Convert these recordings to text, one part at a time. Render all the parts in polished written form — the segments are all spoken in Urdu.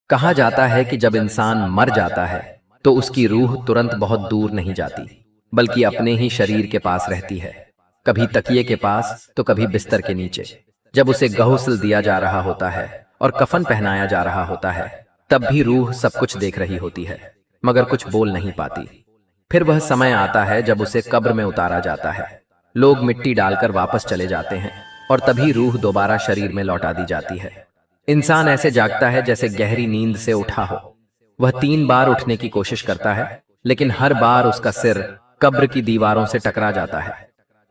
کہا جاتا ہے کہ جب انسان مر جاتا ہے تو اس کی روح ترنت بہت دور نہیں جاتی بلکہ اپنے ہی شریر کے پاس رہتی ہے، کبھی تکیے کے پاس تو کبھی بستر کے نیچے۔ جب اسے غسل دیا جا رہا ہوتا ہے اور کفن پہنایا جا رہا ہوتا ہے تب بھی روح سب کچھ دیکھ رہی ہوتی ہے مگر کچھ بول نہیں پاتی۔ پھر وہ سمے آتا ہے جب اسے قبر میں اتارا جاتا ہے، لوگ مٹی ڈال کر واپس چلے جاتے ہیں اور تبھی روح دوبارہ شریر میں لوٹا دی جاتی ہے۔ انسان ایسے جاگتا ہے جیسے گہری نیند سے اٹھا ہو۔ وہ 3 بار اٹھنے کی کوشش کرتا ہے لیکن ہر بار اس کا سر قبر کی دیواروں سے ٹکرا جاتا ہے۔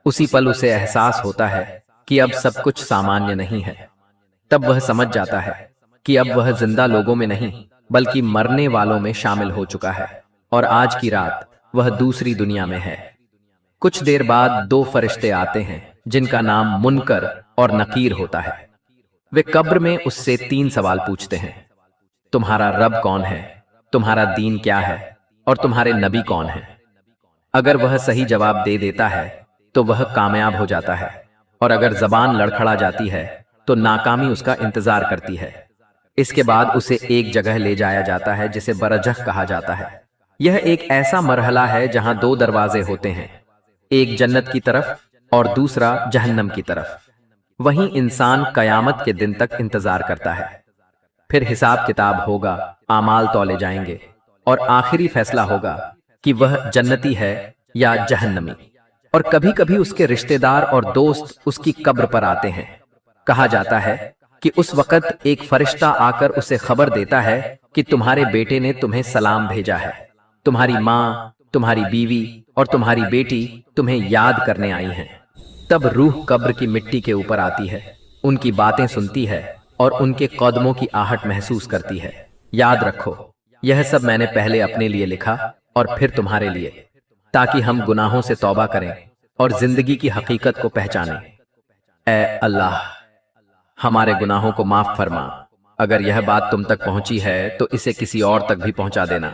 اسی پل اسے احساس ہوتا ہے کہ اب سب کچھ سامانیہ نہیں ہے۔ تب وہ سمجھ جاتا ہے کہ اب وہ زندہ لوگوں میں نہیں بلکہ مرنے والوں میں شامل ہو چکا ہے اور آج کی رات وہ دوسری دنیا میں ہے۔ کچھ دیر بعد 2 فرشتے آتے ہیں جن کا نام منکر اور نکیر ہوتا ہے۔ وہ قبر میں اس سے 3 سوال پوچھتے ہیں: تمہارا رب کون ہے؟ تمہارا دین کیا ہے؟ اور تمہارے نبی کون ہیں؟ اگر وہ صحیح جواب دے دیتا ہے تو وہ کامیاب ہو جاتا ہے اور اگر زبان لڑکھڑا جاتی ہے تو ناکامی اس کا انتظار کرتی ہے۔ اس کے بعد اسے ایک جگہ لے جایا جاتا ہے جسے برزخ کہا جاتا ہے۔ یہ ایک ایسا مرحلہ ہے جہاں 2 دروازے ہوتے ہیں، ایک جنت کی طرف اور دوسرا جہنم کی طرف۔ وہیں انسان قیامت کے دن تک انتظار کرتا ہے۔ پھر حساب کتاب ہوگا، اعمال تولے جائیں گے اور آخری فیصلہ ہوگا کہ وہ جنتی ہے یا جہنمی۔ اور کبھی کبھی اس کے رشتہ دار اور دوست اس کی قبر پر آتے ہیں۔ کہا جاتا ہے کہ اس وقت ایک فرشتہ آ کر اسے خبر دیتا ہے کہ تمہارے بیٹے نے تمہیں سلام بھیجا ہے، تمہاری ماں، تمہاری بیوی اور تمہاری بیٹی تمہیں یاد کرنے آئی ہیں۔ تب روح قبر کی مٹی کے اوپر آتی ہے، ان کی باتیں سنتی ہے اور ان کے قدموں کی آہٹ محسوس کرتی ہے۔ یاد رکھو، یہ سب میں نے پہلے اپنے لیے لکھا اور پھر تمہارے لیے، تاکہ ہم گناہوں سے توبہ کریں اور زندگی کی حقیقت کو پہچانیں۔ اے اللہ، ہمارے گناہوں کو معاف فرما۔ اگر یہ بات تم تک پہنچی ہے تو اسے کسی اور تک بھی پہنچا دینا،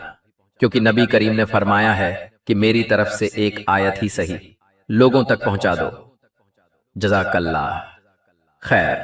کیونکہ نبی کریم نے فرمایا ہے کہ میری طرف سے ایک آیت ہی صحیح لوگوں تک پہنچا دو۔ جزاک اللہ خیر۔